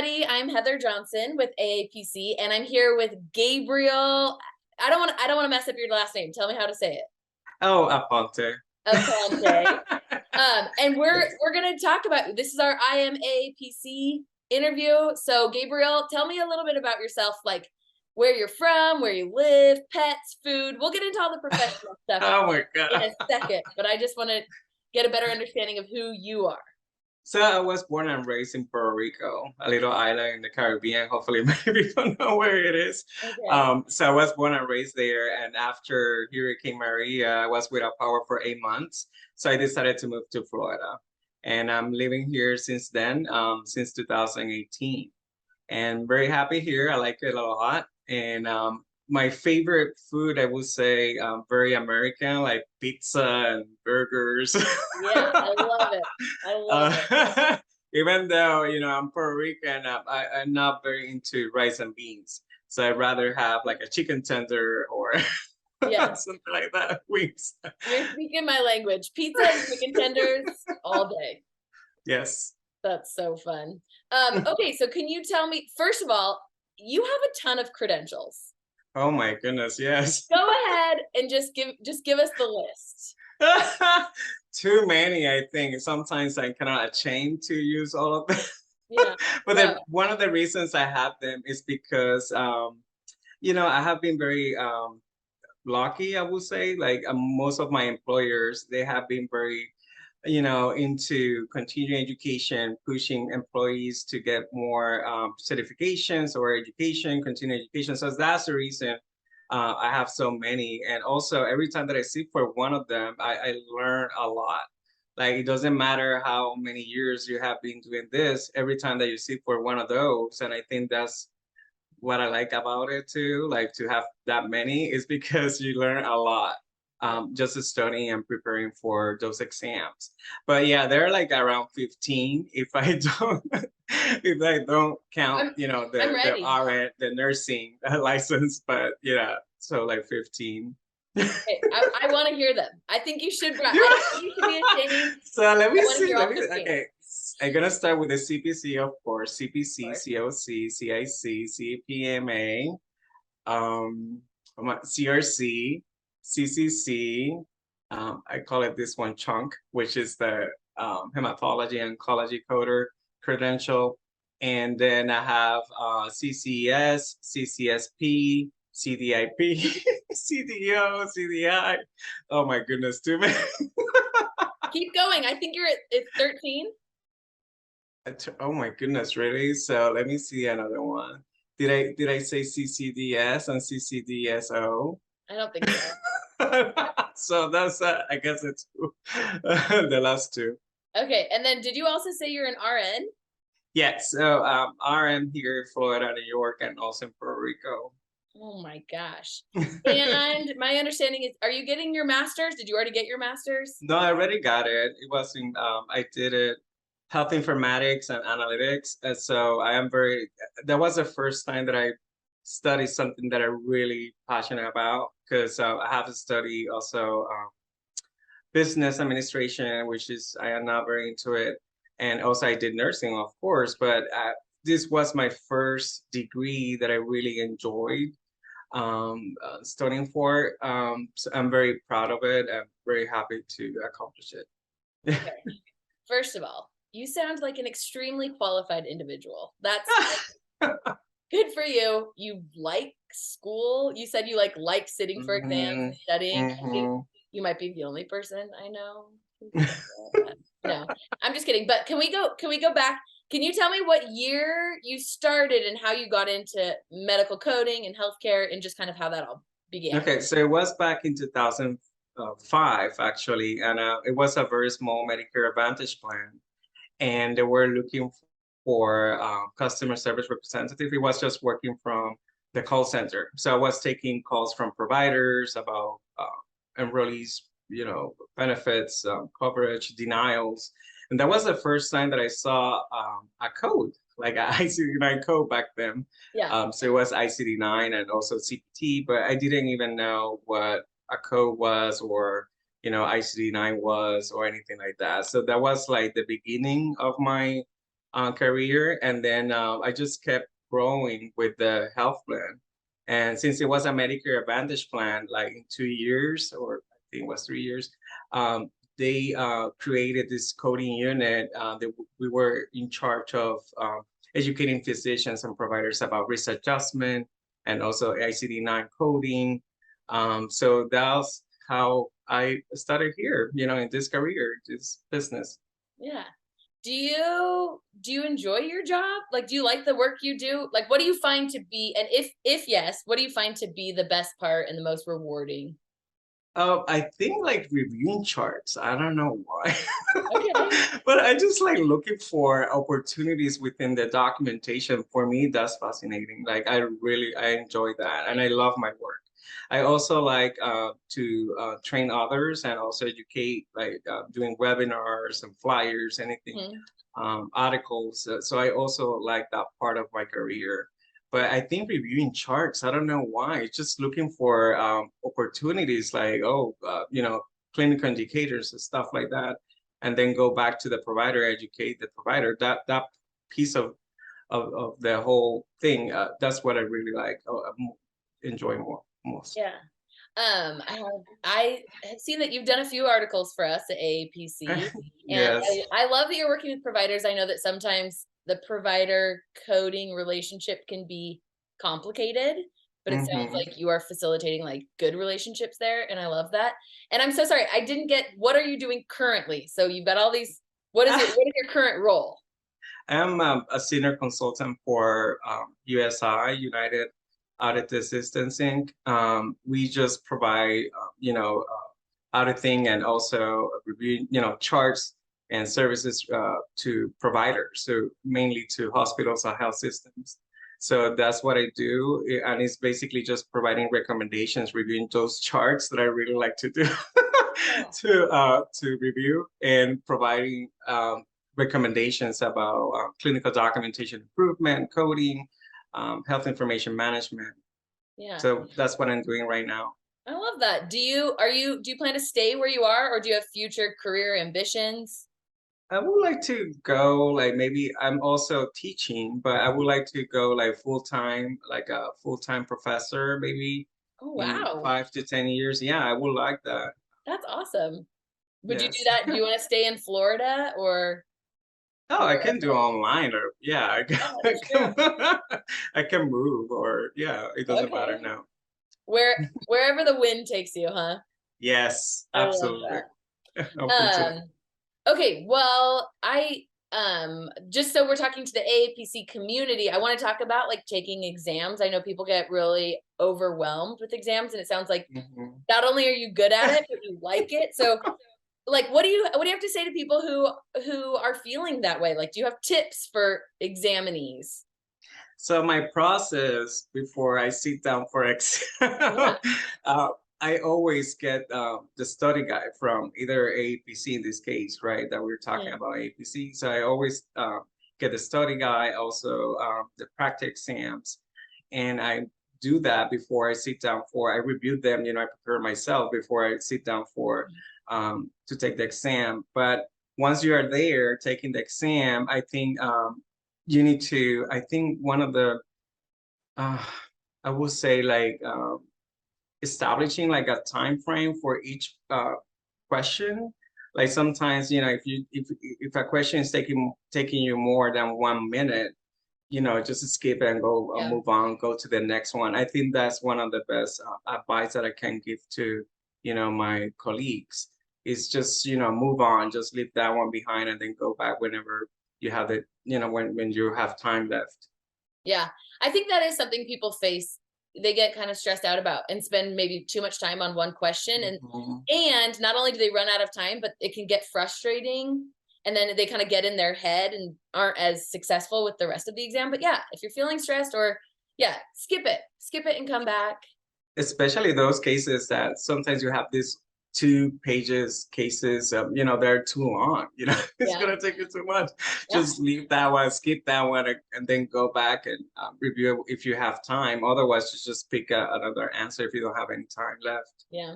everybody. I'm Heather Johnson with AAPC, and I'm here with Gabriel. I don't want to mess up your last name. Tell me how to say it. Oh, Aponte. Aponte. And we're gonna talk about this is our AAPC interview. So Gabriel, tell me a little bit about yourself, like where you're from, where you live, pets, food. We'll get into all the professional stuff Oh my God. in a second, but I just want to get a better understanding of who you are. So I was born and raised in Puerto Rico, a little island in the Caribbean. Hopefully, many people know where it is. Okay. So I was born and raised there. And after Hurricane Maria, I was without power for 8 months. So I decided to move to Florida. And I'm living here since then, since 2018. And very happy here. I like it a lot. And my favorite food, I would say, very American, like pizza and burgers. Yeah, I love it. I love it. Even though, I'm Puerto Rican, I'm not very into rice and beans. So I'd rather have like a chicken tender or Yeah, something like that, wings. you're speaking my language. Pizza and chicken tenders all day. Yes. That's so fun. Okay, so can you tell me, first of all, you have a ton of credentials. Oh my goodness, yes. Go ahead and just give us the list. Too many, I think. Sometimes I'm kind of ashamed to use all of them. Yeah. But No. one of the reasons I have them is because, I have been very lucky, I would say. Like most of my employers, they have been very, into continuing education, pushing employees to get more certifications or education, continuing education. So that's the reason I have so many. And also every time that I sit for one of them, I learn a lot. Like it doesn't matter how many years you have been doing this, every time that you sit for one of those. And I think that's what I like about it too, like to have that many is because you learn a lot. Just studying and preparing for those exams. But yeah, they're like around 15 if I don't if I don't count, I'm ready. the nursing license, but yeah, so like 15. Okay, I want to hear them. I think you should. I don't think you should be ashamed. So let me I want to see. hear all Let me 15. okay. I'm gonna start with the CPC, of course. Of CPC, course. COC, CIC, CPMA, CRC, CCC. I call it this one CHONC, which is the hematology and oncology coder credential. And then I have CCS, CCS-P, CDIP, CDEO, CDI. Oh my goodness, too many. Keep going. I think you're at 13. Oh my goodness, really? So let me see another one. Did I say CCDS and CCDS-O? I don't think so. So that's I guess it's the last two. Okay, and then did you also say you're an RN? Yes, so RM here in Florida, New York, and also in Puerto Rico. Oh my gosh. And my understanding is, are you getting your master's? Did you already get your master's? No, I already got it. It was in I did it health informatics and analytics. And so that was the first time that I studied something that I'm really passionate about because I have to study also business administration, which is, I am not very into it. And also I did nursing, of course, but this was my first degree that I really enjoyed studying for. So I'm very proud of it. I'm very happy to accomplish it. Okay. First of all, you sound like an extremely qualified individual. That's good for you. You like school. You said you like sitting for exams, studying. You might be the only person I know. No, I'm just kidding. But can we go back? Can you tell me what year you started and how you got into medical coding and healthcare and just kind of how that all began? Okay, so it was back in 2005 actually, and it was a very small Medicare Advantage plan, and they were looking for customer service representative. It was just working from the call center. So I was taking calls from providers about enrollees, benefits, coverage, denials. And that was the first time that I saw a code, like an ICD-9 code back then. Yeah. So it was ICD-9 and also CPT, but I didn't even know what a code was or, ICD-9 was or anything like that. So that was like the beginning of my career, and then I just kept growing with the health plan. And since it was a Medicare Advantage plan, like in 2 years, or I think it was 3 years, they created this coding unit that we were in charge of educating physicians and providers about risk adjustment and also ICD-9 coding. So that's how I started here, in this career, this business. Yeah. Do you enjoy your job? Like, do you like the work you do? Like, what do you find to be, and if yes, what do you find to be the best part and the most rewarding? I think like reviewing charts. I don't know why, Okay. but I just like looking for opportunities within the documentation. For me, that's fascinating. Like I enjoy that, and I love my work. I also like to train others and also educate, like doing webinars and flyers, anything, Mhm. articles. So I also like that part of my career. But I think reviewing charts, I don't know why, just looking for opportunities like, clinical indicators and stuff like that, and then go back to the provider, educate the provider. That piece of the whole thing, that's what I really like, enjoy most. Yeah. I have seen that you've done a few articles for us at AAPC, and Yes. I love that you're working with providers. I know that sometimes the provider coding relationship can be complicated, but it sounds Hmm. like you are facilitating like good relationships there, and I love that. And I'm so sorry, I didn't get, what are you doing currently? So you've got all these, what is your current role? I'm a senior consultant for USI, United Audit Assistance Inc. We just provide, auditing and also reviewing, charts and services to providers, so mainly to hospitals and health systems. So that's what I do, and it's basically just providing recommendations, reviewing those charts that I really like to do, Oh, to review, and providing recommendations about clinical documentation improvement, coding, health information management. yeah. So that's what I'm doing right now. I love that. Do you plan to stay where you are, or do you have future career ambitions? I would like to go, like, maybe I'm also teaching, but I would like to go like full time, like a full time professor, maybe Oh, in wow. 5 to 10 years. Yeah, I would like that. That's awesome. Would you do Yes. that? Do you want to stay in Florida or Oh, I where? can do online, or yeah, Oh, I that's can, true. I can move, or yeah, it doesn't matter Okay. now. Wherever the wind takes you, huh? Yes, I love absolutely. Open to that. that. Okay, well, I just so we're talking to the AAPC community, I want to talk about like taking exams. I know people get really overwhelmed with exams, and it sounds like Mhm. not only are you good at it, but you like it. So like what do you have to say to people who are feeling that way? Like, do you have tips for examinees? So my process before I sit down for exam, Yeah. uh, I always get the study guide from either AAPC in this case, right? That we're talking Mhm. about AAPC. So I always get the study guide, also the practice exams, and I do that before I sit down for. I review them, I prepare myself before I sit down for to take the exam. But once you are there taking the exam, I think you need to, I think one of the uh, I would say, like establishing like a time frame for each question. Like sometimes, if a question is taking you more than 1 minute, just skip and go, Yeah. move on, go to the next one. I think that's one of the best advice that I can give to, my colleagues, is just, move on, just leave that one behind and then go back whenever you have it, when you have time left. Yeah. I think that is something people face. They get kind of stressed out about and spend maybe too much time on one question, and Mhm. and not only do they run out of time, but it can get frustrating, and then they kind of get in their head and aren't as successful with the rest of the exam. But yeah, if you're feeling stressed, or yeah, skip it. Skip it and come back. Especially those cases that sometimes you have these 2 pages cases, they're too long, it's Yeah. gonna take you too much. Yeah. Just leave that one, skip that one, and then go back and review it if you have time. Otherwise, just pick another answer if you don't have any time left. Yeah.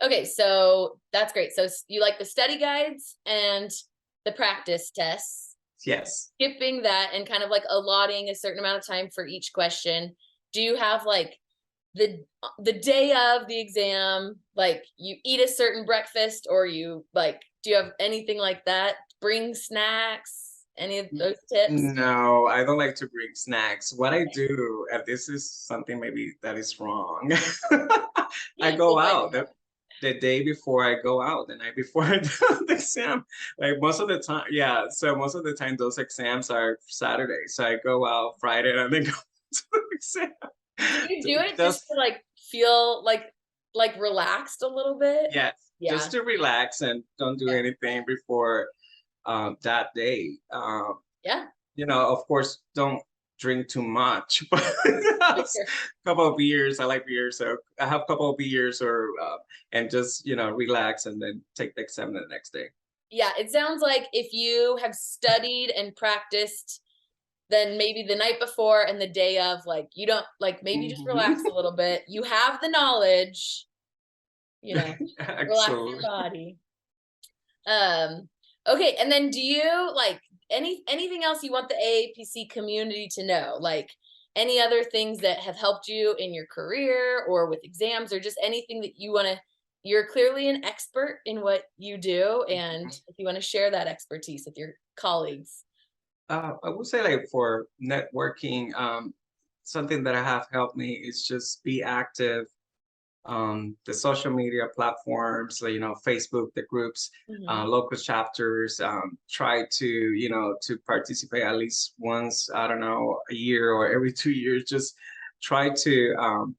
Okay, so that's great. So you like the study guides and the practice tests. Yes. skipping that and kind of like allotting a certain amount of time for each question, do you have like the day of the exam, like you eat a certain breakfast, or you like, do you have anything like that? Bring snacks? Any of those tips? No, I don't like to bring snacks. What I do, and this is something maybe that is wrong, I go out the day before. I go out the night before I do the exam. Like most of the time, yeah. So most of the time those exams are Saturday. So I go out Friday and then go to the exam. Do you do it just to like feel like relaxed a little bit? Yes, Yeah. just to relax and don't do anything before that day. Yeah. You know, of course, don't drink too much, but a couple of beers. I like beer, so I have a couple of beers, or and just relax and then take the exam the next day. Yeah, it sounds like if you have studied and practiced, then maybe the night before and the day of, like, you don't like, maybe just relax a little bit. You have the knowledge, relax your body. Okay, and then do you like anything else you want the AAPC community to know? Like any other things that have helped you in your career or with exams, or just anything that you want to, you're clearly an expert in what you do, and if you want to share that expertise with your colleagues. I would say, like, for networking, something that have helped me is just be active. The social media platforms, like, Facebook, the groups, local chapters, try to participate at least once, I don't know, a year or every 2 years. Just try to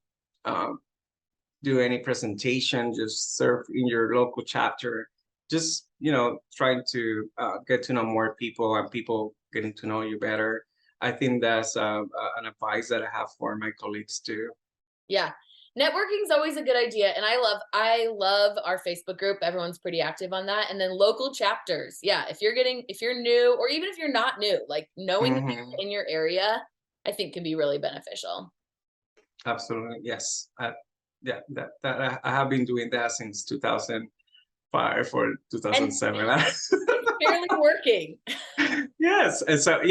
do any presentation, just serve in your local chapter. Just, trying to get to know more people and people getting to know you better. I think that's an advice that I have for my colleagues too. Yeah. Networking is always a good idea. And I love our Facebook group. Everyone's pretty active on that. And then local chapters. Yeah. If you're new, or even if you're not new, like knowing the people in your area, I think can be really beneficial. Absolutely. Yes. Yeah, that I have been doing that since 2005 or 2007. It's barely working. Yes. And so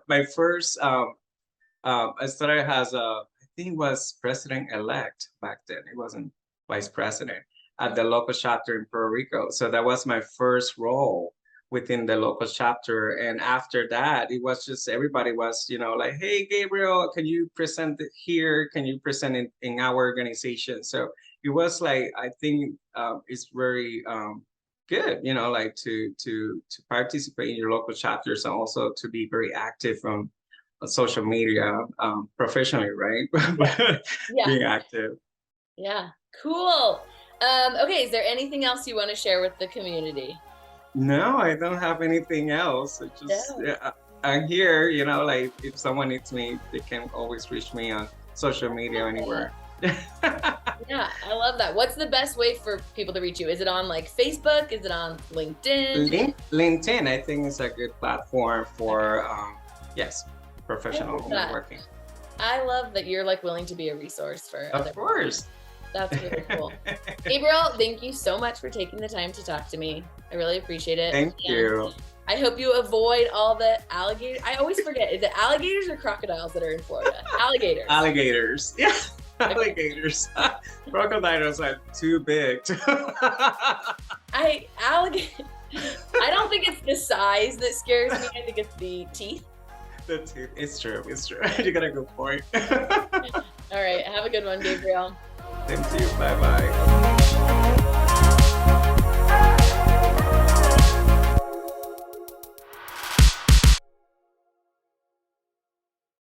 my first I started as I think it was president-elect back then. It wasn't vice president, at the local chapter in Puerto Rico. So that was my first role within the local chapter. And after that, it was just everybody was, like, hey, Gabriel, can you present it here? Can you present it in our organization? So it was like, I think it's very good, like to participate in your local chapters, and also to be very active on social media professionally, right? Yeah. Being active. Yeah, cool. Okay, is there anything else you want to share with the community? No, I don't have anything else. I'm here, like if someone needs me, they can always reach me on social media anywhere. Yeah, I love that. What's the best way for people to reach you? Is it on like Facebook? Is it on LinkedIn? LinkedIn, I think, is a good platform for yes, professional networking. I love that you're like willing to be a resource for others. Of course. That's really cool. Gabriel, thank you so much for taking the time to talk to me. I really appreciate it. Thank you. I hope you avoid all the alligators. I always forget, is it alligators or crocodiles that are in Florida? Alligators. Alligators. Yeah. Okay. Alligators. Crocodiles are too big. I don't think it's the size that scares me. I think it's the teeth. The teeth. It's true. You got a good point. All right. Have a good one, Gabriel. Thank you. Bye-bye.